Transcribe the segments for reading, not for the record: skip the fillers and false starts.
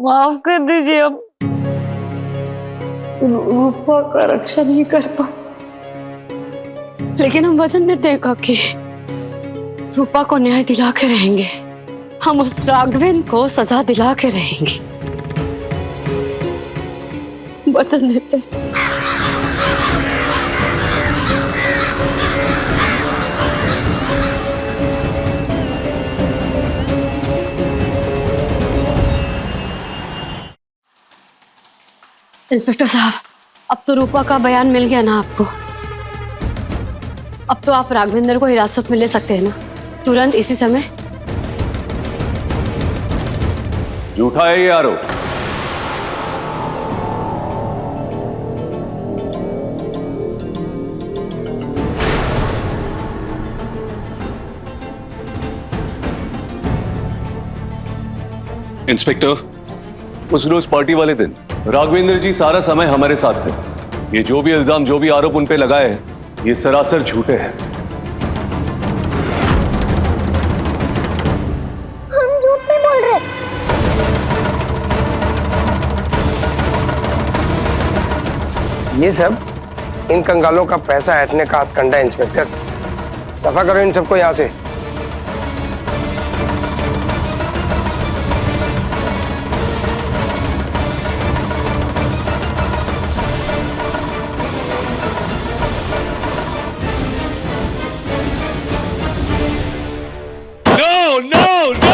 माफ कर दीजिए। अब रूपा का रक्षा नहीं कर पाए, लेकिन हम वचन देते हैं काकी, रूपा को न्याय दिला के रहेंगे। हम उस राघवेंद्र को सजा दिला के रहेंगे, वचन देते हैं। इंस्पेक्टर साहब, अब तो रूपा का बयान मिल गया ना आपको? अब तो आप राघवेंद्र को हिरासत में ले सकते हैं ना, तुरंत, इसी समय? झूठा है ये आरोप। इंस्पेक्टर, उस रोज पार्टी वाले दिन राघवेंद्र जी सारा समय हमारे साथ थे। ये जो भी इल्जाम, जो भी आरोप उन पे लगाए हैं, ये सरासर झूठे हैं। हम झूठ नहीं बोल रहे। ये सब इन कंगालों का पैसा ऐंठने का हथकंडा है इंस्पेक्टर। दफा करो इन सबको यहाँ से। No no no!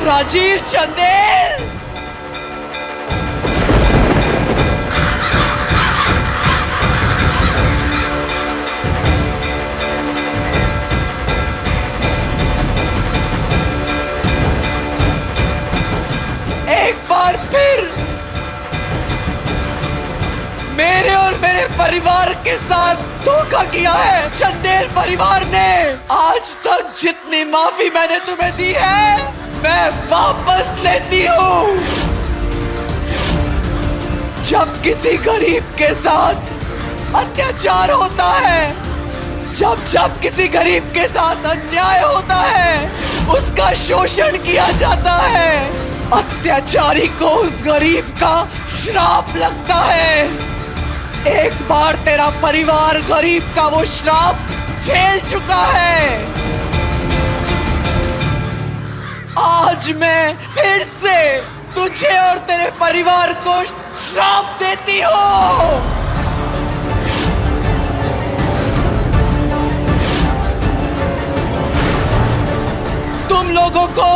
Rajeev Chandel, एक बार फिर मेरे और मेरे परिवार के साथ धोखा किया है चंदेल परिवार ने। आज तक जितनी माफी मैंने तुम्हें दी है, मैं वापस लेती हूँ। जब किसी गरीब के साथ अत्याचार होता है, जब किसी गरीब के साथ अन्याय होता है, उसका शोषण किया जाता है, अत्याचारी को उस गरीब का श्राप लगता है। एक बार तेरा परिवार गरीब का वो श्राप झेल चुका है। आज मैं फिर से तुझे और तेरे परिवार को श्राप देती हूँ। तुम लोगों को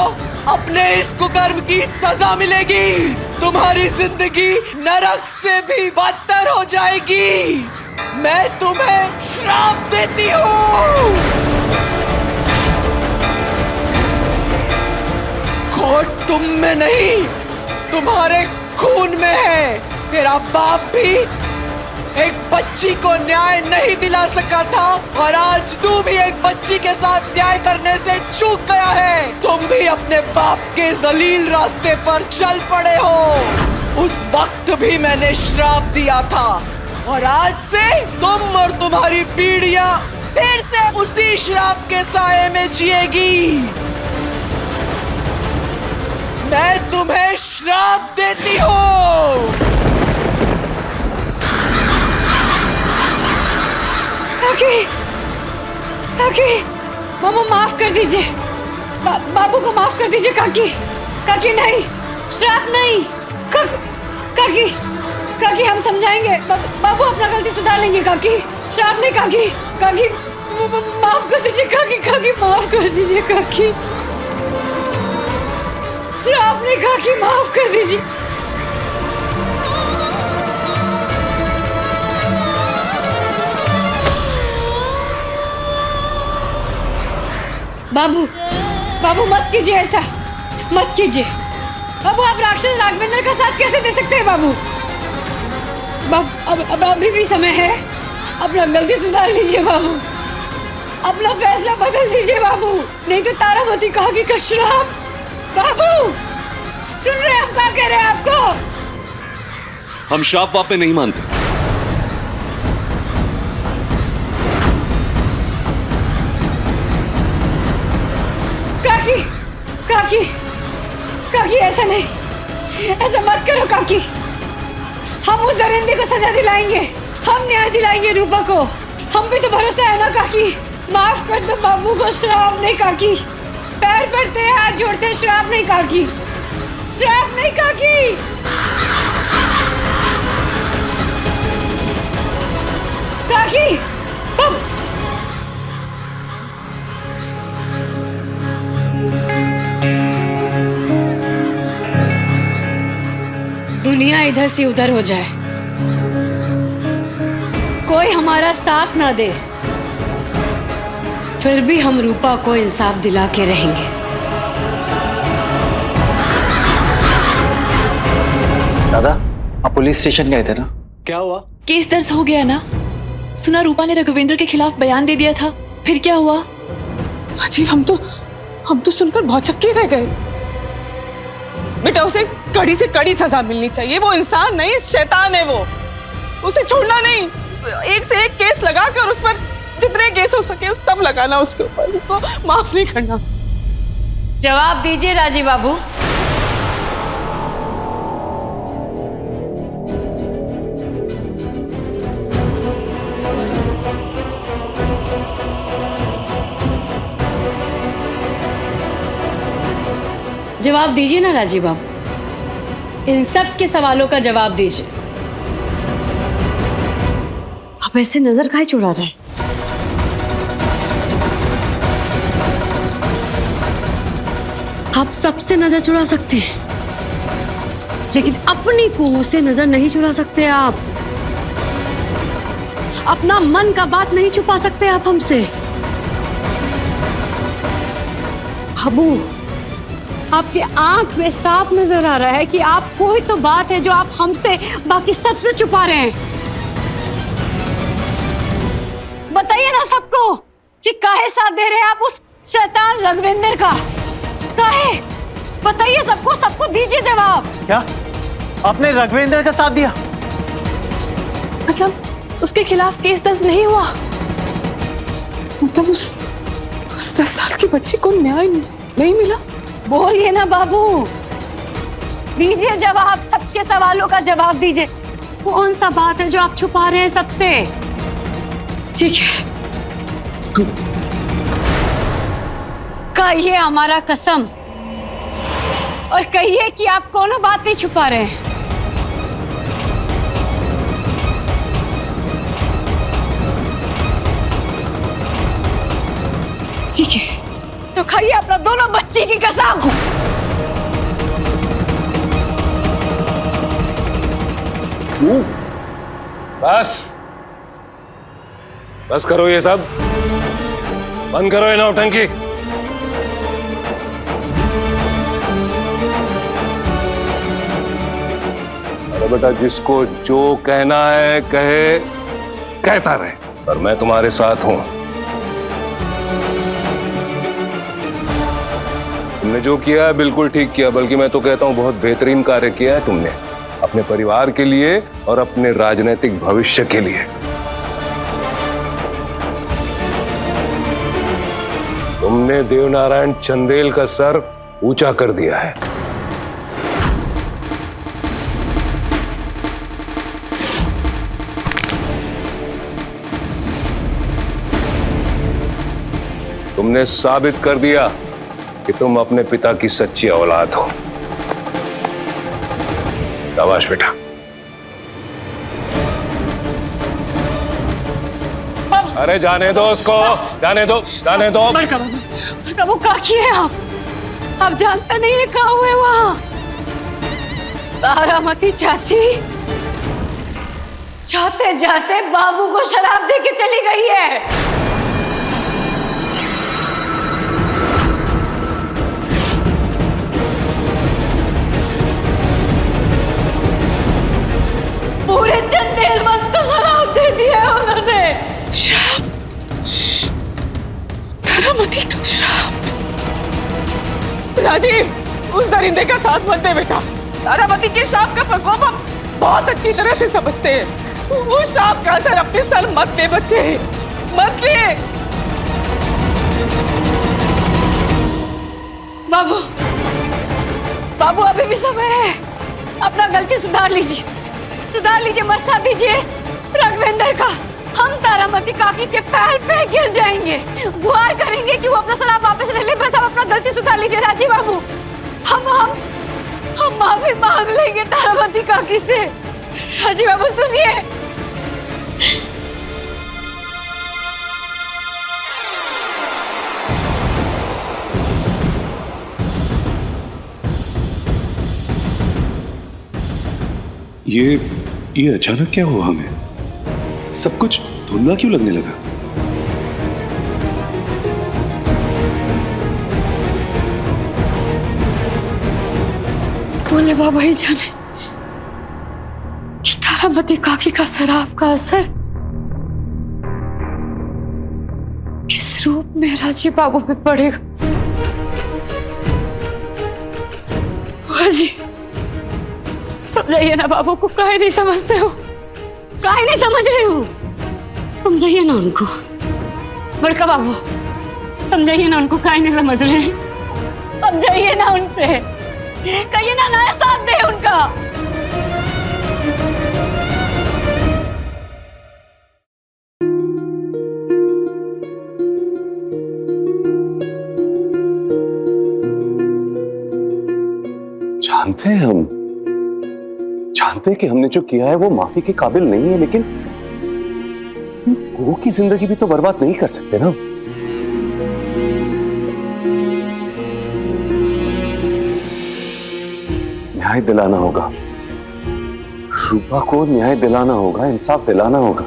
अपने इस कुकर्म की सजा मिलेगी। तुम्हारी जिंदगी नरक से भी बदतर हो जाएगी। मैं तुम्हें श्राप देती हूँ। खोट तुम में नहीं, तुम्हारे खून में है। तेरा बाप भी एक बच्ची को न्याय नहीं दिला सका था, और आज तू भी एक बच्ची के साथ न्याय करने से चूक गया है। तुम भी अपने बाप के जलील रास्ते पर चल पड़े हो। उस वक्त भी मैंने श्राप दिया था, और आज से तुम और तुम्हारी पीढ़ियां फिर से उसी श्राप के साए में जिएगी। मैं तुम्हें श्राप देती हूँ। काकी, काकी, मामा माफ कर दीजिए। बाबू को माफ कर दीजिए काकी। काकी नहीं, श्राप नहीं। काकी, काकी हम समझाएंगे। बाबू अपना गलती सुधार लेंगे काकी। श्राप नहीं काकी। काकी माफ कर दीजिए काकी। काकी माफ कर दीजिए काकी। श्राप नहीं काकी, माफ कर दीजिए। बाबू, बाबू मत कीजिए ऐसा, मत कीजिए। बाबू आप राक्षस राघवेंद्र का साथ कैसे दे सकते हैं बाबू? अब अभी भी समय है, अपना गलती सुधार लीजिए बाबू। अपना फैसला बदल दीजिए बाबू, नहीं तो तारामती काकी का श्राप। बाबू सुन रहे हैं हम क्या कह रहे हैं आपको? हम श्राप वाप में नहीं मानते। काकी काकी काकी ऐसा नहीं, ऐसा मत करो काकी। हम उस दरिंदे को सजा दिलाएंगे, हम न्याय दिलाएंगे रूपा को। हम भी तो भरोसा है ना काकी। माफ कर दो बाबू को, श्राप नहीं काकी। पैर पड़ते हैं, हाथ जोड़ते हैं, श्राप नहीं काकी, श्राप नहीं काकी। काकी दुनिया इधर से उधर हो जाए, कोई हमारा साथ ना दे, फिर भी हम रूपा को इंसाफ दिला के रहेंगे। दादा, आप पुलिस स्टेशन गए थे ना? क्या हुआ? केस दर्ज हो गया ना? सुना रूपा ने रघुवेंद्र के खिलाफ बयान दे दिया था, फिर क्या हुआ? अजीब, हम तो सुनकर बहुत चक्के रह गए। बेटा, उसे कड़ी से कड़ी सजा मिलनी चाहिए। वो इंसान नहीं, शैतान है वो। उसे छोड़ना नहीं, एक से एक केस लगाकर उस पर जितने केस हो सके सब लगाना उसके ऊपर, उसको माफ नहीं करना। जवाब दीजिए राजीव बाबू। जवाब दीजिए ना राजीव बाबू, इन सब के सवालों का जवाब दीजिए। आप ऐसे नजर काहे चुरा रहे हैं? आप सबसे नजर चुरा सकते हैं, लेकिन अपनी कुओं से नजर नहीं चुरा सकते। आप अपना मन का बात नहीं छुपा सकते आप हमसे। बाबू, आपकी आंख में साफ नजर आ रहा है कि आप कोई तो बात है जो आप हमसे बाकी सबसे छुपा रहे हैं। बताइए ना सबको कि काहे साथ दे रहे हैं आप उस शैतान रघुवेंद्र का? काहे? बताइए सबको, सबको दीजिए जवाब। क्या आपने रघुवेंद्र का साथ दिया? मतलब उसके खिलाफ केस दर्ज नहीं हुआ? मतलब उस 10 साल की बच्ची को न्याय नहीं मिला? बोलिए ना बाबू, दीजिए जवाब, सबके सवालों का जवाब दीजिए। कौन सा बात है जो आप छुपा रहे हैं सबसे? ठीक है, कहिए हमारा कसम, और कहिए कि आप कोनो बात नहीं छुपा रहे हैं। ठीक है, तो खाइए अपना दोनों बच्ची की कसम। बस करो, ये सब बंद करो, ये नौटंकी। अरे बेटा, जिसको जो कहना है कहे, कहता रहे, पर मैं तुम्हारे साथ हूं। तुमने जो किया है बिल्कुल ठीक किया, बल्कि मैं तो कहता हूं बहुत बेहतरीन कार्य किया है तुमने, अपने परिवार के लिए और अपने राजनीतिक भविष्य के लिए। तुमने देवनारायण चंदेल का सर ऊंचा कर दिया है। तुमने साबित कर दिया कि तुम अपने पिता की सच्ची औलाद हो। शाबाश बेटा। अरे जाने दो उसको, जाने दो, जाने दो। वो काकी है आप जानते नहीं है कहाँ हुए वहाँ? तारामती चाची जाते जाते बाबू को शराब दे के चली गई है। पूरे चंदेल वंश को शराब दे दिया है उन्होंने। राजीव, उस दरिंदे का साथ मत दे बेटा। तारामती के श्राप का प्रकोप हम बहुत अच्छी तरह से समझते हैं। वो श्राप का असर अपने सर मत ले बच्चे, मत ले। बाबू, बाबू अभी भी समय है, अपना गलती सुधार लीजिए, सुधार लीजिए, मत साथ दीजिए राघवेंद्र का। हम तारामती काकी के पैर पे गिर जाएंगे, गुहार करेंगे कि वो अपना शराब वापस ले ले। बस आप अपना गलती सुधार लीजिए राजीव बाबू। हम माफी मांग लेंगे तारामती काकी से। राजीव बाबू सुनिए। ये अचानक क्या हुआ हमें? सब कुछ धुंधला क्यों लगने लगा? बोले बाबा ही जाने कि तारामती काकी का शराब का असर किस रूप में राजीव बाबू पे पड़ेगा। जी समझाइए ना बाबू को, काहे नहीं समझते हो, काहे नहीं समझ रहे हो? समझाइए ना उनको। बड़का बाबू समझाइए ना उनको, काहे नहीं समझ रहे हैं? समझाइए ना उनसे, कहिए ना नया साथ दे उनका। जानते हैं, हम जानते हैं कि हमने जो किया है वो माफी के काबिल नहीं है, लेकिन वो की जिंदगी भी तो बर्बाद नहीं कर सकते ना। न्याय दिलाना होगा, रूपा को न्याय दिलाना होगा, इंसाफ दिलाना होगा,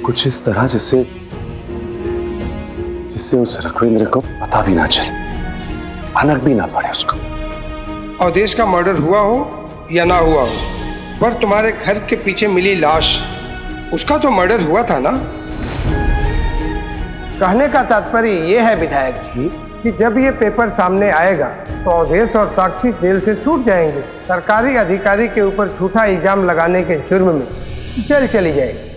कुछ इस तरह जिससे उस रघुवेंद्र को पता भी ना चले, भनक भी ना पड़े उसको। अवधेश का मर्डर हुआ हो या ना हुआ हो, पर तुम्हारे घर के पीछे मिली लाश, उसका तो मर्डर हुआ था ना। कहने का तात्पर्य यह है विधायक जी कि जब ये पेपर सामने आएगा तो अवधेश और साक्षी जेल से छूट जाएंगे। सरकारी अधिकारी के ऊपर झूठा इल्जाम लगाने के जुर्म में जेल चली जाएगी।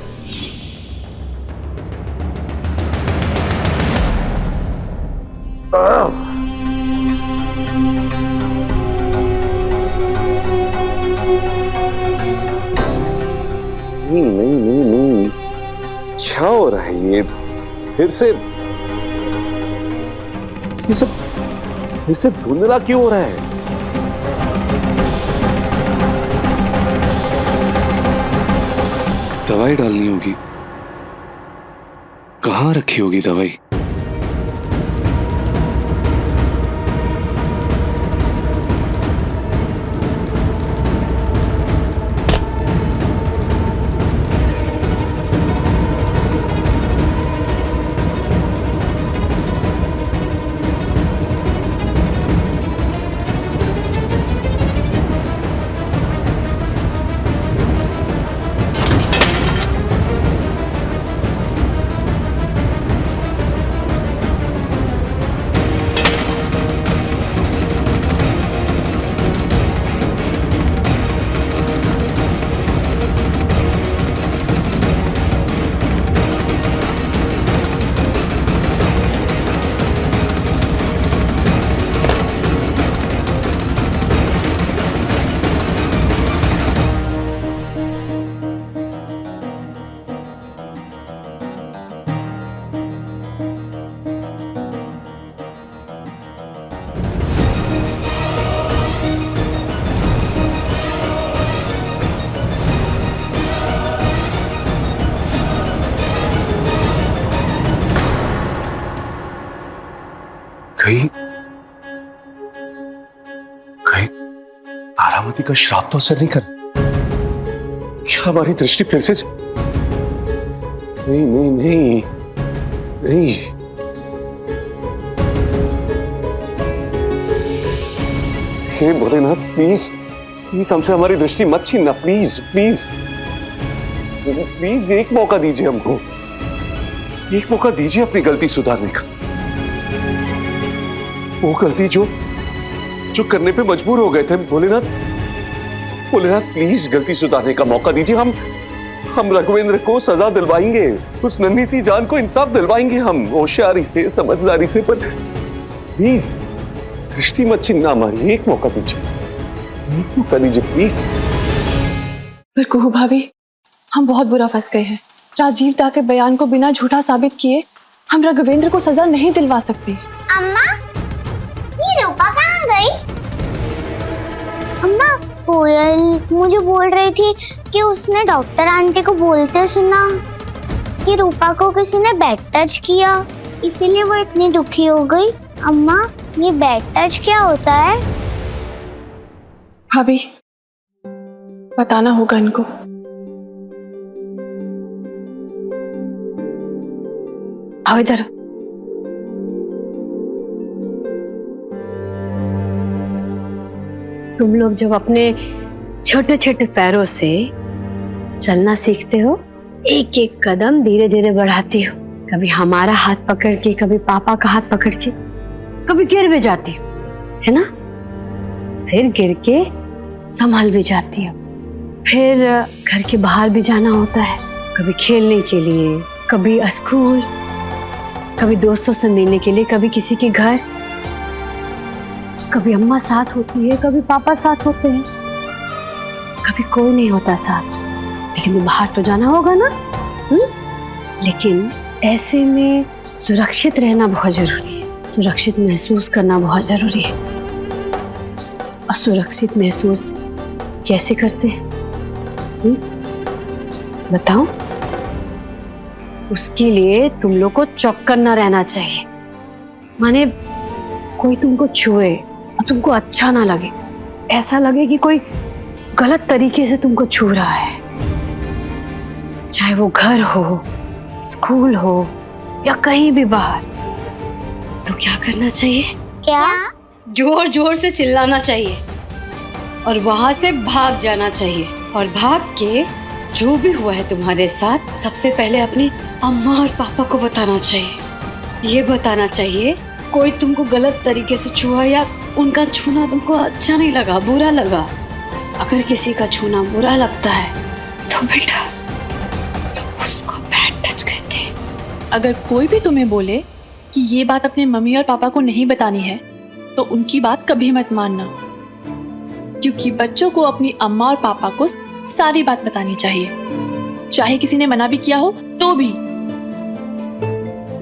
नहीं, क्या हो रहा है ये? फिर से धुंधला क्यों हो रहा है? दवाई डालनी होगी, कहाँ रखी होगी दवाई? कहीं तारामती का श्राप तो असर नहीं कर? क्या हमारी दृष्टि फिर से नहीं नहीं नहीं नहीं। हे भोलेनाथ, प्लीज प्लीज हमसे हमारी दृष्टि मत छीनना, प्लीज प्लीज प्लीज। एक मौका दीजिए हमको, एक मौका दीजिए अपनी गलती सुधारने का। वो गलती जो करने पे मजबूर हो गए थे। भोलेनाथ प्लीज गलती सुधारने का मौका दीजिए। हम रघुवेंद्र को सजा दिलवाएंगे, उस नन्ही सी जान को इंसाफ दिलवाएंगे हम, होशियारी से, समझदारी से। पर प्लीज दृष्टि मत छीनना हमारी, एक मौका दीजिए प्लीज। पर कुहू भाभी, हम बहुत बुरा फंस गए हैं। राजीव दा के बयान को बिना झूठा साबित किए हम रघुवेंद्र को सजा नहीं दिलवा सकते। अम्मा, ये रूपा कहाँ गई? अम्मा, कोयल मुझे बोल रही थी कि उसने डॉक्टर आंटी को बोलते सुना कि रूपा को किसी ने बैड टच किया, इसीलिए वो इतनी दुखी हो गई। अम्मा, ये बैड टच क्या होता है? भाभी, बताना होगा इनको। आओ इधर। तुम लोग जब अपने छोटे छोटे पैरों से चलना सीखते हो, एक एक कदम धीरे धीरे बढ़ाती हो, कभी हमारा हाथ पकड़ के, कभी पापा का हाथ पकड़ के, कभी गिर भी जाती हो, है ना? फिर गिर के संभल भी जाती हो, फिर घर के बाहर भी जाना होता है, कभी खेलने के लिए, कभी स्कूल, कभी दोस्तों से मिलने के लिए, कभी किसी के घर, कभी अम्मा साथ होती है, कभी पापा साथ होते हैं, कभी कोई नहीं होता साथ, लेकिन बाहर तो जाना होगा ना। लेकिन ऐसे में सुरक्षित रहना बहुत जरूरी है, सुरक्षित महसूस करना बहुत जरूरी है। असुरक्षित महसूस कैसे करते हैं बताओ? उसके लिए तुम लोग को चौकन्ना रहना चाहिए। माने कोई तुमको छुए और तुमको अच्छा ना लगे, ऐसा लगे कि कोई गलत तरीके से तुमको छू रहा है, चाहे वो घर हो, स्कूल हो या कहीं भी बाहर, तो क्या करना चाहिए? क्या? जोर जोर से चिल्लाना चाहिए और वहां से भाग जाना चाहिए, और भाग के जो भी हुआ है तुम्हारे साथ सबसे पहले अपनी अम्मा और पापा को बताना चाहिए। ये बताना चाहिए कोई तुमको गलत तरीके से छुआ या उनका छूना तुमको अच्छा नहीं लगा, बुरा लगा। अगर किसी का छूना बुरा लगता है तो बेटा, तो उसको बैड टच कहते हैं। अगर कोई भी तुम्हें बोले कि ये बात अपने मम्मी और पापा को नहीं बतानी है, तो उनकी बात कभी मत मानना, क्योंकि बच्चों को अपनी अम्मा और पापा को सारी बात बतानी चाहिए, चाहे किसी ने मना भी किया हो तो भी।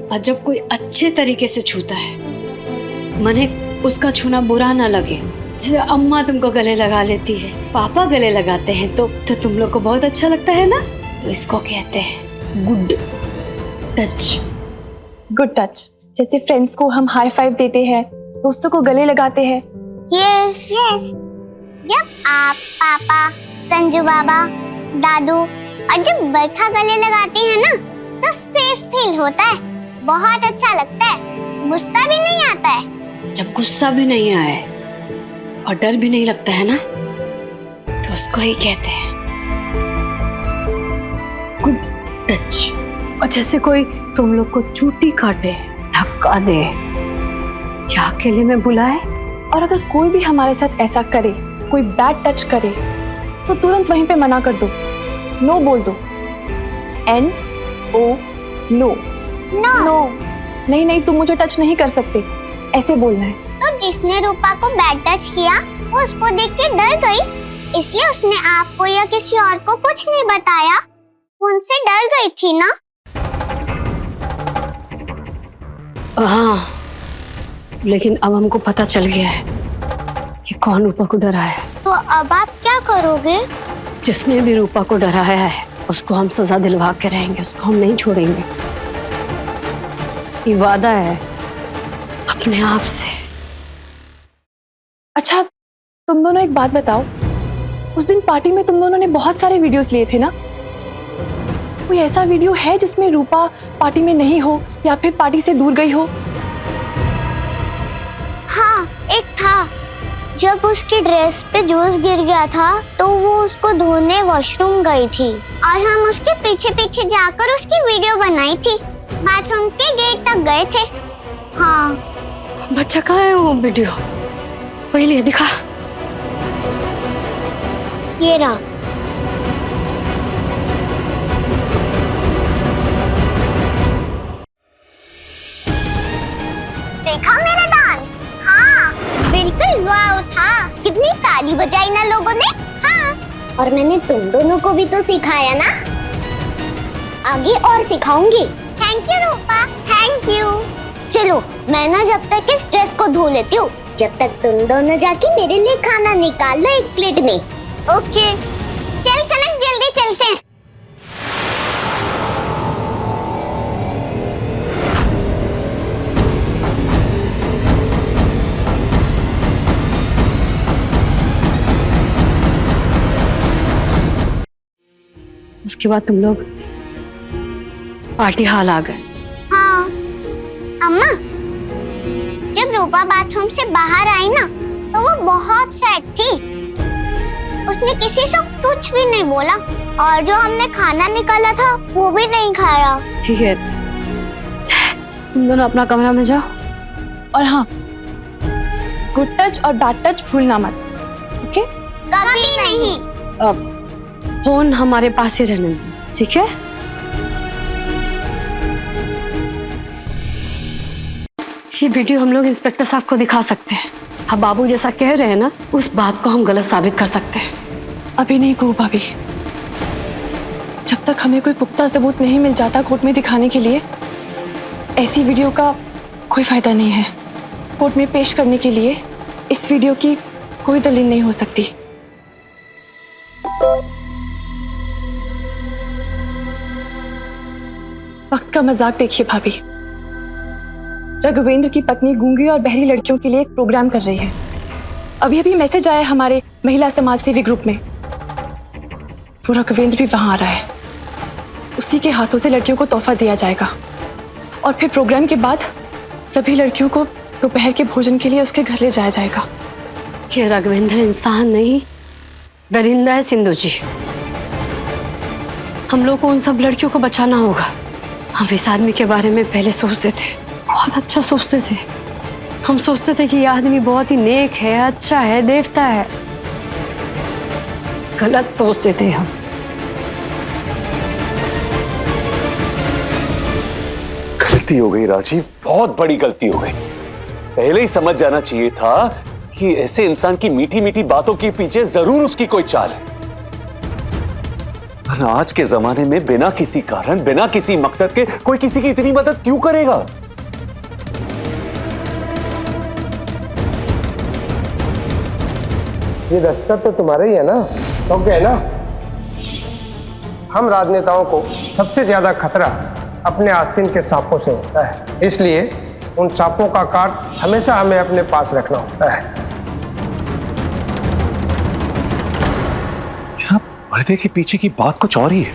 और जब कोई अच्छे तरीके से छूता है, माने उसका छूना बुरा ना लगे, जैसे अम्मा तुमको गले लगा लेती है, पापा गले लगाते हैं, तो तुम लोग को बहुत अच्छा लगता है ना, तो इसको कहते हैं गुड टच। गुड टच, जैसे फ्रेंड्स को हम हाई फाइव देते हैं, दोस्तों को गले लगाते हैं। Yes yes. जब आप, पापा, संजू बाबा, दादू और जब बरखा गले लगाती है ना, तो सेफ फील होता है, बहुत अच्छा लगता है, गुस्सा भी नहीं आता है। जब गुस्सा भी नहीं आए और डर भी नहीं लगता है ना, तो उसको ही कहते हैं गुड टच। और जैसे कोई तुम लोग को चूटी काटे, धक्का दे या अकेले में बुलाए, और अगर कोई भी हमारे साथ ऐसा करे, कोई बैड टच करे, तो तुरंत वहीं पे मना कर दो, नो बोल दो, NO, नो। नो। नहीं नहीं, तुम मुझे टच नहीं कर सकते, ऐसे बोलना है। तो जिसने रूपा को बैड टच किया, वो उसको देख के डर गई, इसलिए उसने आपको या किसी और को कुछ नहीं बताया, उनसे डर गई थी ना? हाँ, लेकिन अब हमको पता चल गया है कि कौन रूपा को डराया है। तो अब आप क्या करोगे? जिसने भी रूपा को डराया है उसको हम सजा दिलवा के रहेंगे, उसको हम नहीं छोड़ेंगे। ये वादा है अपने आप से। अच्छा, तुम दोनों एक बात बताओ, उस दिन पार्टी में तुम दोनों ने बहुत सारे वीडियोस लिए थे ना? कोई ऐसा वीडियो है जिसमें रूपा पार्टी में नहीं हो या फिर पार्टी से दूर गई हो? हाँ, एक था। जब उसकी ड्रेस पे जूस गिर गया था, तो वो उसको धोने वॉशरूम गई थी और हम उसके पीछे पीछे जाकर उसकी वीडियो बनाई थी। बाथरूम के गेट तक गए थे। हाँ, बच्चा कहाँ है वो वीडियो? पहले दिखा। ये रहा। देखा मेरा डांस? हाँ बिल्कुल वाव था। कितनी ताली बजाई ना लोगों ने। हाँ और मैंने तुम दोनों को भी तो सिखाया ना। आगे और सिखाऊंगी। Thank you Rupa, thank you. चलो मैं ना जब तक इस ड्रेस को धो लेती हूँ, जब तक तुम दोनों जाके मेरे लिए खाना निकाल लो एक प्लेट में। ओके चल कनक जल्दी चलते हैं। उसके बाद तुम लोग पार्टी हॉल आ गए। हाँ अम्मा, जब रूपा बाथरूम से बाहर आई ना तो वो बहुत सैड थी। उसने किसी से कुछ भी नहीं बोला और जो हमने खाना निकाला था वो भी नहीं खाया। ठीक है, तुम दोनों अपना कमरा में जाओ। और हाँ, गुड टच और बैड टच भूलना मत, ओके? कभी नहीं। अब फोन हमारे पास ही रहने दो, ठीक है? ये वीडियो हम लोग इंस्पेक्टर साहब को दिखा सकते हैं। अब बाबू जैसा कह रहे हैं ना, उस बात को हम गलत साबित कर सकते हैं। अभी नहीं कहूँ भाभी, जब तक हमें कोई पुख्ता सबूत नहीं मिल जाता कोर्ट में दिखाने के लिए, ऐसी वीडियो का कोई फायदा नहीं है। कोर्ट में पेश करने के लिए इस वीडियो की कोई दलील नहीं हो सकती। वक्त का मजाक देखिए भाभी। रघुवेंद्र की पत्नी गूंगी और बहरी लड़कियों के लिए एक प्रोग्राम कर रही है। अभी अभी मैसेज आया हमारे महिला समाज सेवी ग्रुप में, वो रघुवेंद्र भी वहां आ रहा है। उसी के हाथों से लड़कियों को तोहफा दिया जाएगा और फिर प्रोग्राम के बाद सभी लड़कियों को दोपहर के भोजन के लिए उसके घर ले जाया जाएगा। ये रघुवेंद्र इंसान नहीं, दरिंदा है सिंधु जी। हम लोग को उन सब लड़कियों को बचाना होगा। हम इस आदमी के बारे में पहले सोचते थे, बहुत अच्छा सोचते थे। हम सोचते थे कि ये आदमी बहुत ही नेक है, अच्छा है, देवता है। गलत सोचते थे हम। गलती हो गई राजीव, बहुत बड़ी गलती हो गई। पहले ही समझ जाना चाहिए था कि ऐसे इंसान की मीठी मीठी बातों के पीछे जरूर उसकी कोई चाल है। पर आज के जमाने में बिना किसी कारण, बिना किसी मकसद के कोई किसी की इतनी मदद क्यों करेगा? ये दस्तखत तो तुम्हारे ही है ना? ओके है ना? हम राजनेताओं को सबसे ज्यादा खतरा अपने आस्तीन के सांपों से होता है, इसलिए उन सांपों का काट हमेशा हमें अपने पास रखना होता है। पर्दे के पीछे की बात कुछ और ही है।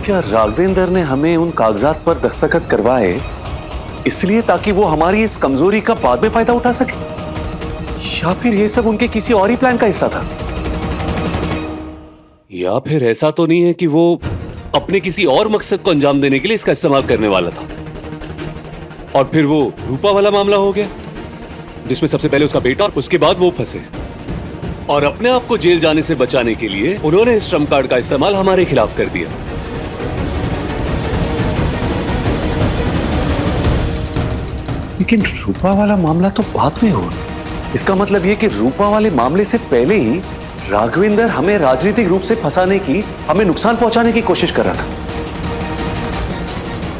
क्या राघवेंद्र ने हमें उन कागजात पर दस्तखत करवाए इसलिए ताकि वो हमारी इस कमजोरी का बाद में फायदा उठा सके, या फिर ये सब उनके किसी और ही प्लान का हिस्सा था? या फिर ऐसा तो नहीं है कि वो अपने किसी और मकसद को अंजाम देने के लिए इसका इस्तेमाल करने वाला था और फिर वो रूपा वाला मामला हो गया जिसमें सबसे पहले उसका बेटा और उसके बाद वो फंसे, और अपने आप को जेल जाने से बचाने के लिए उन्होंने इस ट्रम्प कार्ड का इस्तेमाल हमारे खिलाफ कर दिया। लेकिन रूपा वाला मामला तो बाद में हुआ। इसका मतलब ये कि रूपा वाले मामले से पहले ही राघवेंद्र हमें राजनीतिक रूप से फंसाने की, हमें नुकसान पहुंचाने की कोशिश कर रहा था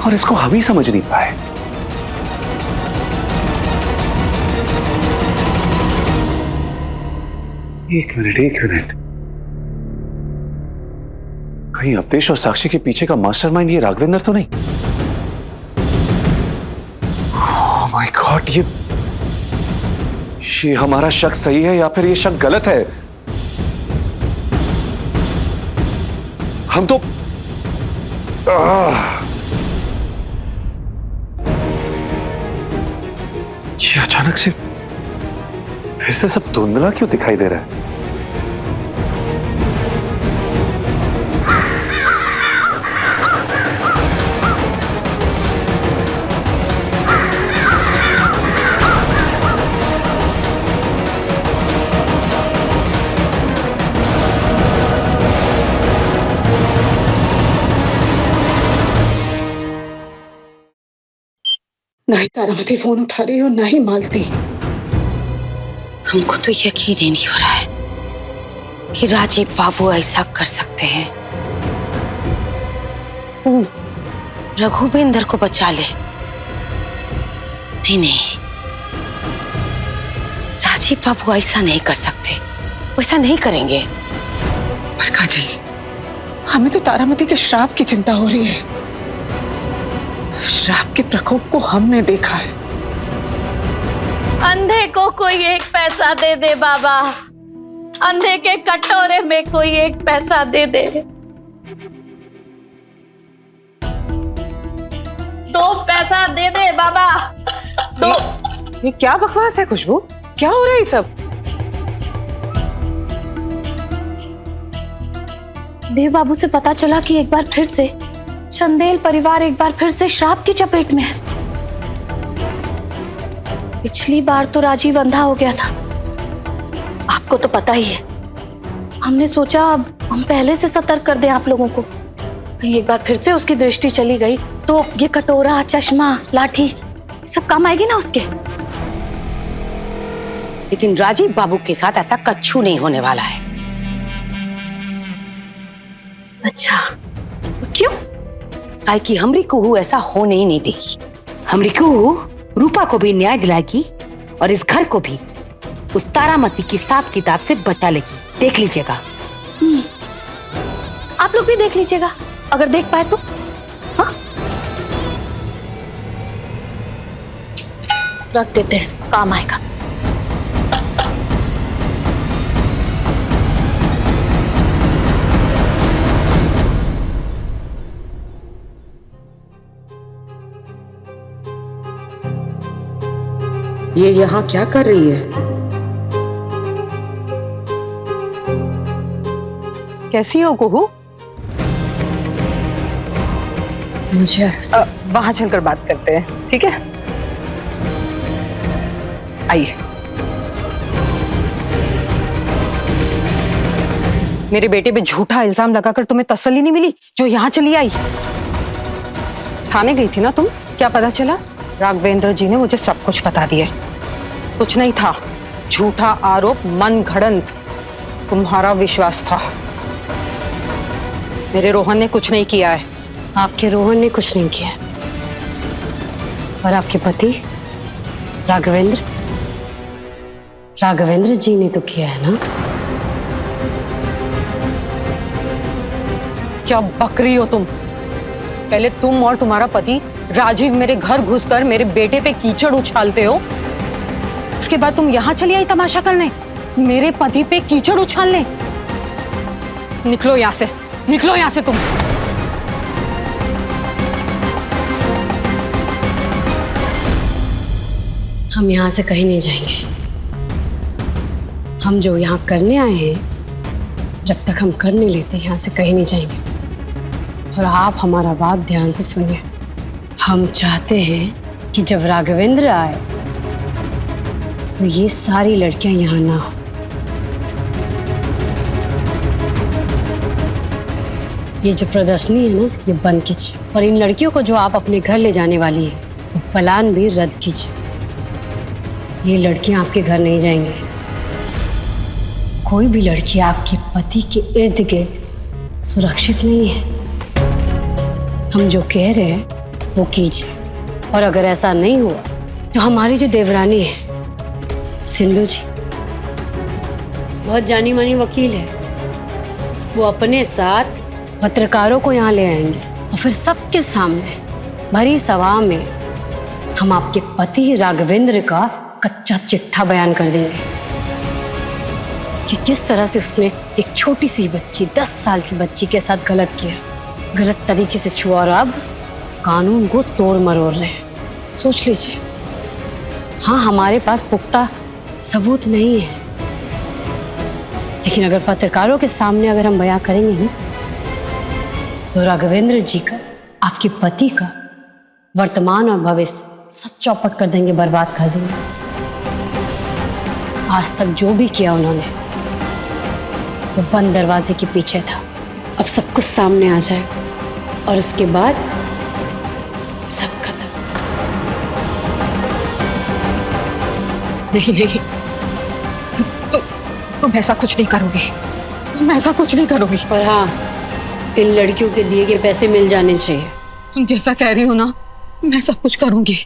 और इसको हम ही समझ नहीं पाए। एक मिनट, कहीं अवतेश और साक्षी के पीछे का मास्टरमाइंड ये राघवेंद्र तो नहीं? ओह माय गॉड, ये हमारा शक सही है या फिर ये शक गलत है? हम तो ये अचानक से फिर से सब धुंधला क्यों दिखाई दे रहा है? ना ही तारामती फोन उठा रही और ना ही मालती। हमको तो यकीन ही नहीं हो रहा है कि राजीव बाबू ऐसा कर सकते हैं। वो रघुवेंद्र को बचा ले। नहीं नहीं, राजीव बाबू ऐसा नहीं कर सकते, वैसा नहीं करेंगे। बरखा जी, हमें तो तारामती के श्राप की चिंता हो रही है। श्राप के प्रकोप को हमने देखा है। अंधे को कोई एक पैसा दे दे बाबा, अंधे के कटोरे में कोई एक पैसा दे दे। 2 पैसा दे दे बाबा, 2। ये क्या बकवास है खुशबू? क्या हो रहा है ये सब? देव बाबू से पता चला कि एक बार फिर से चंदेल परिवार एक बार फिर से श्राप की चपेट में है। पिछली बार तो राजीव अंधा हो गया था, आपको तो पता ही है। हमने सोचा अब हम पहले से सतर्क कर दें आप लोगों को। एक बार फिर से उसकी दृष्टि चली गई तो ये कटोरा, चश्मा, लाठी सब काम आएगी ना उसके। लेकिन राजीव बाबू के साथ ऐसा कच्छू नहीं होने वाला है। अच्छा, क्यों? काहे कि हमरी कुहू ऐसा होने ही नहीं देगी। हमरी कुहू रूपा को भी न्याय दिलाएगी और इस घर को भी उस तारामती की हिसाब किताब से बचा लेगी। देख लीजिएगा। आप लोग भी देख लीजिएगा, अगर देख पाए तो। हाँ, रख देते हैं, काम आएगा। ये यहाँ क्या कर रही है? कैसी हो कुहू? मुझे वहां चलकर बात करते हैं, ठीक है? आइए। मेरे बेटे पे झूठा इल्जाम लगाकर तुम्हें तसल्ली नहीं मिली जो यहाँ चली आई? थाने गई थी ना तुम? क्या पता चला? राघवेंद्र जी ने मुझे सब कुछ बता दिया। कुछ नहीं था, झूठा आरोप, मन घड़ंत, तुम्हारा विश्वास था। मेरे रोहन ने कुछ नहीं किया है। आपके रोहन ने कुछ नहीं किया, और आपके पति राघवेंद्र जी ने तो किया है ना? क्या बकरी हो तुम? पहले तुम और तुम्हारा पति राजीव मेरे घर घुसकर मेरे बेटे पे कीचड़ उछालते हो, उसके बाद तुम यहाँ चली आई तमाशा करने, मेरे पति पे कीचड़ उछालने। निकलो यहाँ से, निकलो यहाँ से तुम। हम यहाँ से कहीं नहीं जाएंगे। हम जो यहाँ करने आए हैं, जब तक हम कर नहीं लेते यहाँ से कहीं नहीं जाएंगे। और आप हमारा बात ध्यान से सुनिए। हम चाहते हैं कि जब राघवेंद्र आए तो ये सारी लड़कियां यहाँ ना हो। ये जो प्रदर्शनी है ना, ये बंद कीजिए। और इन लड़कियों को जो आप अपने घर ले जाने वाली है, वो प्लान भी रद्द कीजिए। ये लड़कियां आपके घर नहीं जाएंगी। कोई भी लड़की आपके पति के इर्द गिर्द सुरक्षित नहीं है। हम जो कह रहे हैं वो कीजिए। और अगर ऐसा नहीं हुआ तो हमारी जो देवरानी है सिंधु जी, बहुत जानी मानी वकील है, वो अपने साथ पत्रकारों को यहाँ ले आएंगे और फिर सबके सामने भरी सभा में हम आपके पति राघवेंद्र का कच्चा चिट्ठा बयान कर देंगे कि किस तरह से उसने एक छोटी सी बच्ची, 10 साल की बच्ची के साथ गलत किया, गलत तरीके से छुआ और अब कानून को तोड़ मरोड़ रहे हैं। सोच लीजिए। हाँ, हमारे पास पुख्ता सबूत नहीं है, लेकिन अगर पत्रकारों के सामने अगर हम बयां करेंगे ना, तो राघवेंद्र जी का, आपके पति का वर्तमान और भविष्य सब चौपट कर देंगे, बर्बाद कर देंगे। आज तक जो भी किया उन्होंने वो बंद दरवाजे के पीछे था। अब सब कुछ सामने आ जाए और उसके बाद सब खत्म। नहीं नहीं, तुम ऐसा कुछ नहीं करोगी, तुम ऐसा कुछ नहीं करोगी। पर हाँ, इन लड़कियों के दिए गए पैसे मिल जाने चाहिए। तुम जैसा कह रही हो ना, मैं सब कुछ करूंगी।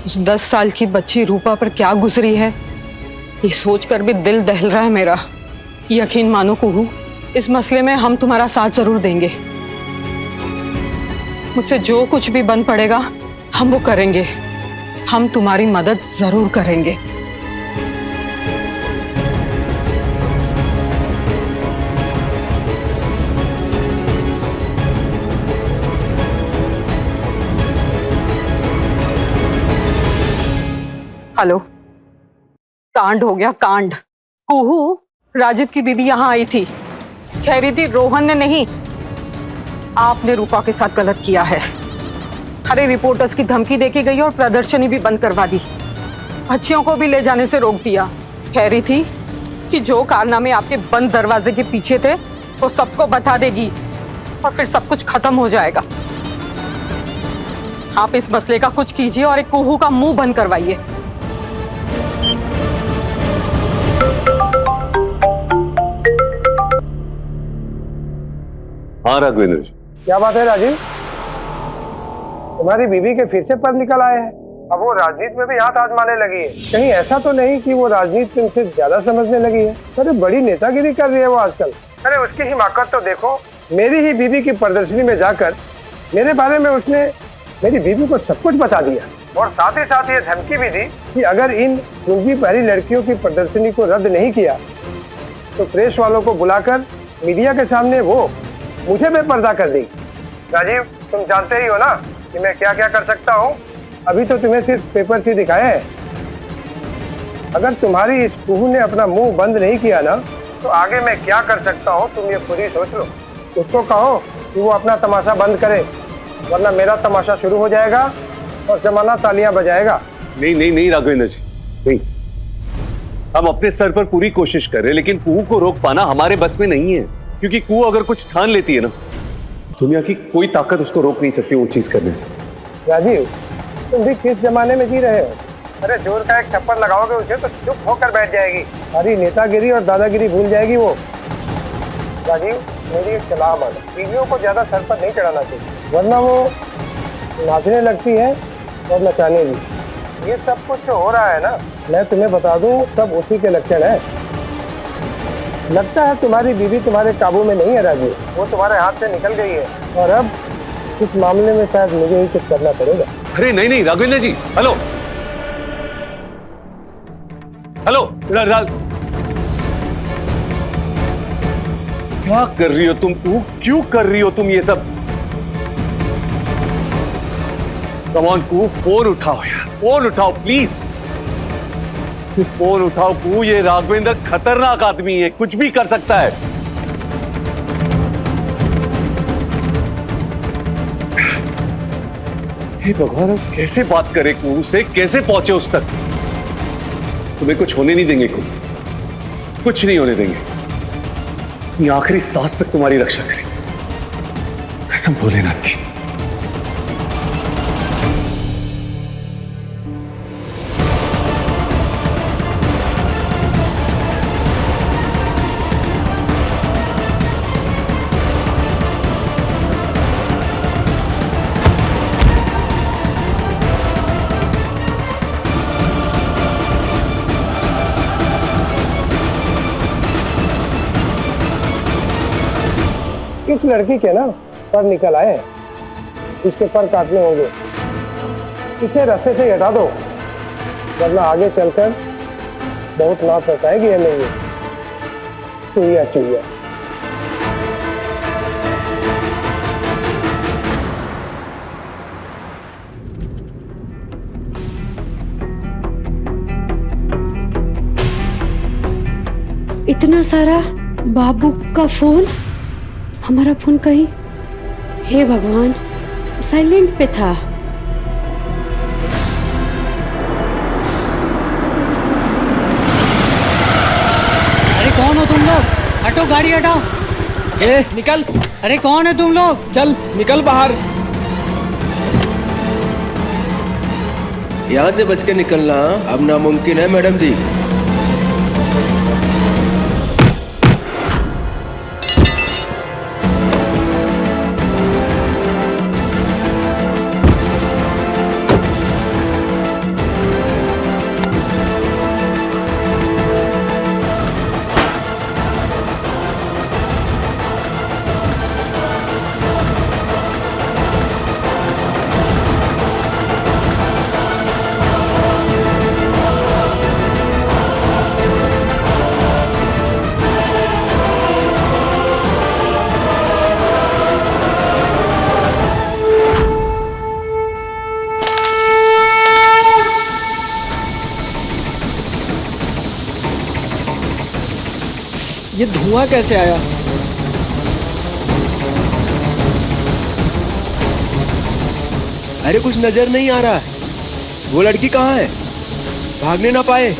उस 10 साल की बच्ची रूपा पर क्या गुजरी है, ये सोचकर भी दिल दहल रहा है मेरा। यकीन मानो कुहू, इस मसले में हम तुम्हारा साथ जरूर देंगे। मुझसे जो कुछ भी बन पड़ेगा हम वो करेंगे। हम तुम्हारी मदद जरूर करेंगे। हेलो, कांड हो गया कांड। कुहू, राजीव की बीबी यहाँ आई थी, कह रही थी रोहन ने नहीं, आपने रूपा के साथ गलत किया है। अरे रिपोर्टर्स की धमकी देके गई और प्रदर्शनी भी बंद करवा दी, बच्चियों को भी ले जाने से रोक दिया। कह रही थी कि जो कारनामे आपके बंद दरवाजे के पीछे थे वो सबको बता देगी और फिर सब कुछ खत्म हो जाएगा। आप इस मसले का कुछ कीजिए और एक कुहू का मुंह बंद करवाइए। हाँ राघवेंद्र जी। क्या बात है राजीव, तुम्हारी बीवी के फिर से पर निकल आए हैं। अब वो राजनीति में भी हाथ आजमाने लगी है। कहीं ऐसा तो नहीं कि वो राजनीति तुमसे ज्यादा समझने लगी है? अरे बड़ी नेतागिरी कर रही है वो आजकल। अरे उसकी हिमाकत तो देखो, मेरी ही बीवी की प्रदर्शनी में जाकर मेरे बारे में उसने मेरी बीवी को सब कुछ बता दिया और साथ ही साथ ये धमकी भी दी कि अगर इन लुंगी पहनी लड़कियों की प्रदर्शनी को रद्द नहीं किया तो प्रेस वालों को बुलाकर मीडिया के सामने वो मुझे बेपर्दा कर दी। राजीव, तुम जानते ही हो ना कि मैं क्या क्या कर सकता हूँ। अभी तो तुम्हें सिर्फ पेपर से दिखाए हैं। अगर तुम्हारी इस कुहू ने अपना मुंह बंद नहीं किया ना तो आगे मैं क्या कर सकता हूँ तुम ये पूरी सोच लो। उसको कहो कि वो अपना तमाशा बंद करे, वरना मेरा तमाशा शुरू हो जाएगा और जमाना तालियां बजाएगा। नहीं नहीं नहीं राघवेंद्र जी, नहीं। हम अपने स्तर पर पूरी कोशिश कर रहे हैं, लेकिन कुहू को रोक पाना हमारे बस में नहीं है। क्योंकि कुहू अगर कुछ ठान लेती है ना, दुनिया की कोई ताकत उसको रोक नहीं सकती वो चीज करने से। राजीव, तुम भी किस जमाने में जी रहे हो? अरे जोर का एक थप्पड़ लगाओगे उसे तो चुप होकर बैठ जाएगी। सारी नेतागिरी और दादागिरी भूल जाएगी वो। राजीव, मेरी एक सलाह मानो, बीवियों को ज्यादा सर पर नहीं चढ़ाना चाहिए, वरना वो नाचने लगती है और नचाने भी। ये सब कुछ जो हो रहा है ना, मैं तुम्हें बता दूं, सब उसी के लक्षण है। लगता है तुम्हारी बीवी तुम्हारे काबू में नहीं है राजीव, वो तुम्हारे हाथ से निकल गई है और अब इस मामले में शायद मुझे ही कुछ करना पड़ेगा। अरे नहीं नहीं राघवेंद्र जी, हेलो हेलो, क्या कर रही हो तुम? क्यों कर रही हो तुम ये सब? कम ऑन कुहू, फोन उठाओ यार, फोन उठाओ प्लीज, फोन उठाओ कुहू। ये राघवेंद्र खतरनाक आदमी है, कुछ भी कर सकता है। हे भगवान, कैसे बात करे कुहू से, कैसे पहुंचे उस तक? तुम्हें कुछ होने नहीं देंगे कुहू, कुछ नहीं होने देंगे। ये आखिरी सांस तक तुम्हारी रक्षा करेंगे, कसम भोलेनाथ की। इस लड़की के ना पर निकल आए हैं, इसके पर काटने होंगे। इसे रास्ते से हटा दो, वरना आगे चलकर बहुत नाक फंसाएगी हमें ये चुईया चुईया। इतना सारा बाबू का फोन, हमारा फोन कहीं, हे भगवान, साइलेंट पे था। अरे कौन हो तुम लोग? हटो, गाड़ी हटाओ। ए निकल। अरे कौन है तुम लोग? चल निकल बाहर। यहाँ से बच के निकलना अब नामुमकिन है मैडम जी। ये धुआं कैसे आया? अरे कुछ नजर नहीं आ रहा है। वो लड़की कहाँ है? भागने ना पाए।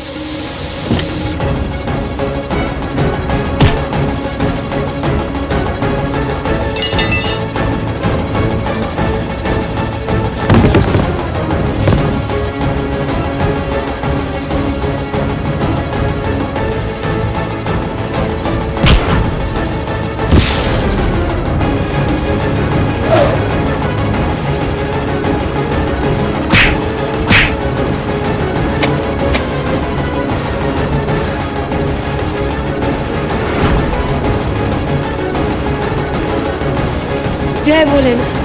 जय भोलेनाथ।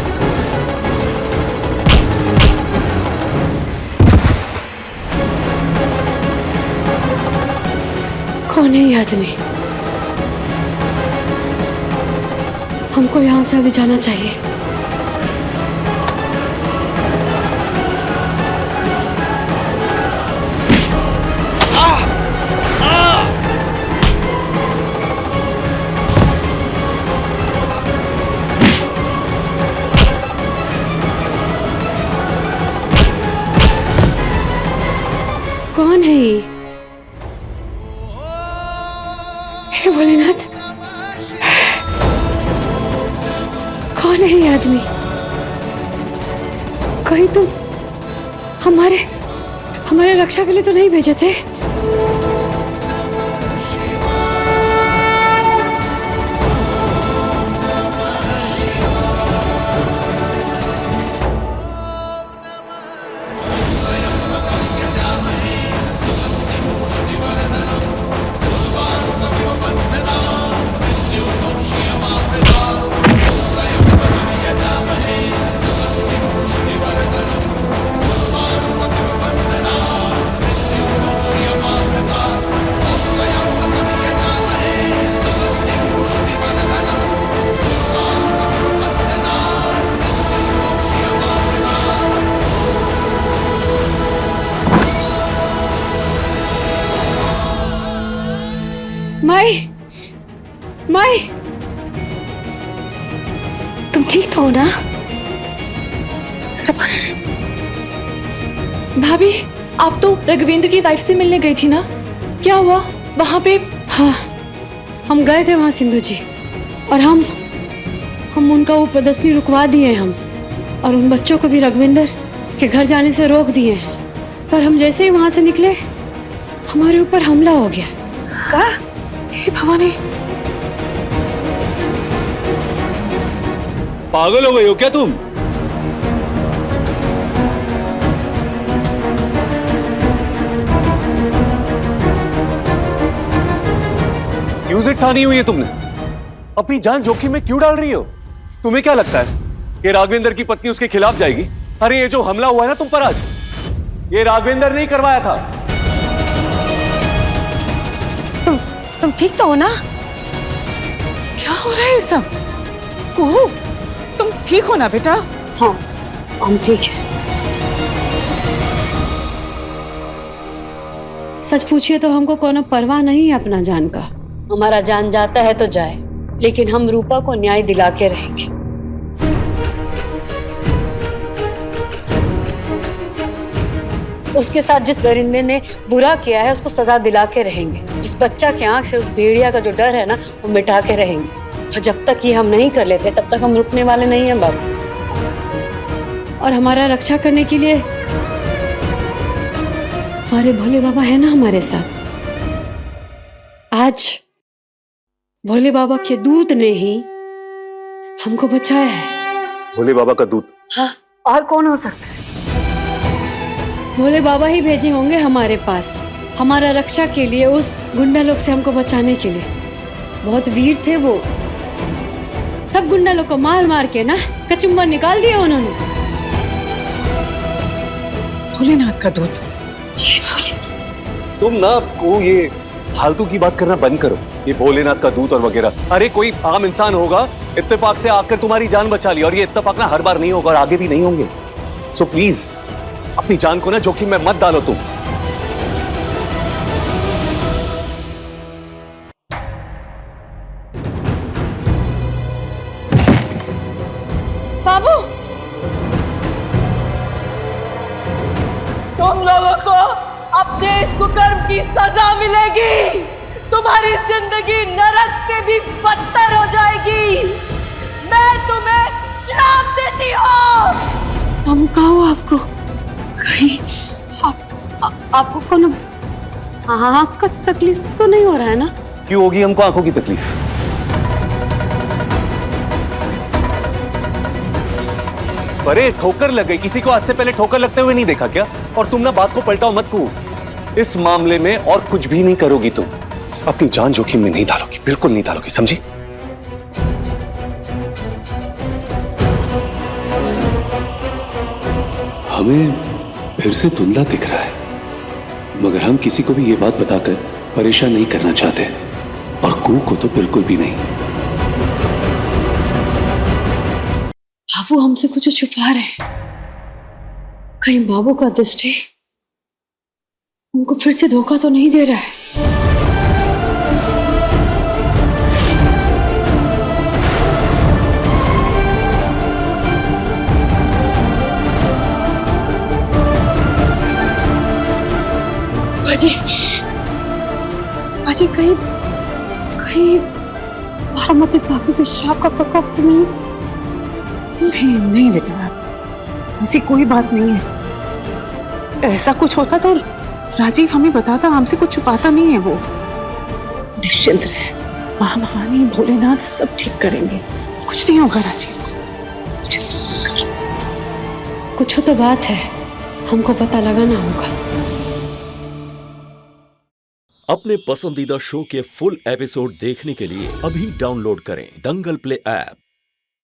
कौन है ये आदमी? हमको यहाँ से अभी जाना चाहिए। कौन है ये? हे भोलेनाथ, कौन है ये आदमी? कहीं तुम हमारे रक्षा के लिए तो नहीं भेजे थे? माई, तुम ठीक तो हो ना? भाभी, आप तो रघुवेंद्र की वाइफ से मिलने गई थी ना? क्या हुआ वहां पे? हाँ, हम गए थे वहां सिंधु जी, और हम उनका वो प्रदर्शनी रुकवा दिए हम, और उन बच्चों को भी रघुवेंद्र के घर जाने से रोक दिए हैं। पर हम जैसे ही वहां से निकले, हमारे ऊपर हमला हो गया। क्या? हे भवानी, पागल हो गई हो क्या तुम? क्यों जिद ठानी हुई है तुमने? अपनी जान जोखिम में क्यों डाल रही हो? तुम्हें क्या लगता है कि राघवेंद्र की पत्नी उसके खिलाफ जाएगी? अरे ये जो हमला हुआ है ना तुम पर आज, ये राघवेंद्र ने करवाया था। तुम ठीक तो हो ना? क्या हो रहा है सब? कुहू, तुम ठीक हो ना बेटा? हाँ, हम ठीक है। सच पूछिए तो हमको कोनो परवाह नहीं है अपना जान का। हमारा जान जाता है तो जाए, लेकिन हम रूपा को न्याय दिला के रहेंगे। उसके साथ जिस दरिंदे ने बुरा किया है उसको सजा दिला के रहेंगे। जिस बच्चा की आंख से उस भेड़िया का जो डर है ना, वो मिटा के रहेंगे। और जब तक ये हम नहीं कर लेते तब तक हम रुकने वाले नहीं हैं बाबू। और हमारा रक्षा करने के लिए हमारे भोले बाबा है ना हमारे साथ। आज भोले बाबा के दूत ने ही हमको बचाया है। भोले बाबा का दूत? हाँ, और कौन हो सकता है? भोले बाबा ही भेजे होंगे हमारे पास, हमारा रक्षा के लिए, उस गुंडा लोग से हमको बचाने के लिए। बहुत वीर थे वो। सब गुंडा लोग को मार मार के ना कचुम्बर निकाल दिया उन्होंने। भोलेनाथ का दूत। तुम ना को ये फालतू की बात करना बंद करो। ये भोलेनाथ का दूत और वगैरह, अरे कोई आम इंसान होगा, इत्तेफाक से आकर तुम्हारी जान बचा ली। और ये इत्तेफाक ना हर बार नहीं होगा और आगे भी नहीं होंगे। सो प्लीज अपनी जान को ना जोखिम में मत डालो तुम। बाबू, तुम लोगों को अपने इस कुकर्म की सजा मिलेगी। तुम्हारी जिंदगी नरक से भी बदतर हो जाएगी। मैं तुम्हें श्राप देती हूँ। हम कहा हो आपको कहीं आपको कोनो आँख का तकलीफ तो नहीं हो रहा है ना? क्यों होगी हमको आंखों की तकलीफ? अरे ठोकर लग गई। किसी को आज से पहले ठोकर लगते हुए नहीं देखा क्या? और तुम ना बात को पलटाओ मत को। इस मामले में और कुछ भी नहीं करोगी तुम। अपनी जान जोखिम में नहीं डालोगी, बिल्कुल नहीं डालोगी, समझी? हमें फिर से धुंधला दिख रहा है, मगर हम किसी को भी ये बात बताकर परेशान नहीं करना चाहते, और कू को तो बिल्कुल भी नहीं। बाबू हमसे कुछ छुपा रहे हैं। कहीं बाबू का दृष्टि उनको फिर से धोखा तो नहीं दे रहा है? अजय कहीं कहीं तारामती काकी के श्राप का प्रकोप तो नहीं? नहीं नहीं बेटा, ऐसी कोई बात नहीं है। ऐसा कुछ होता तो राजीव हमें बताता, हमसे कुछ छुपाता नहीं है वो। निश्चिंत रहे, महामहानी भोलेनाथ सब ठीक करेंगे। कुछ नहीं होगा राजीव को, चिंता मत कर। कुछ तो बात है, हमको पता लगाना होगा। अपने पसंदीदा शो के फुल एपिसोड देखने के लिए अभी डाउनलोड करें दंगल प्ले ऐप।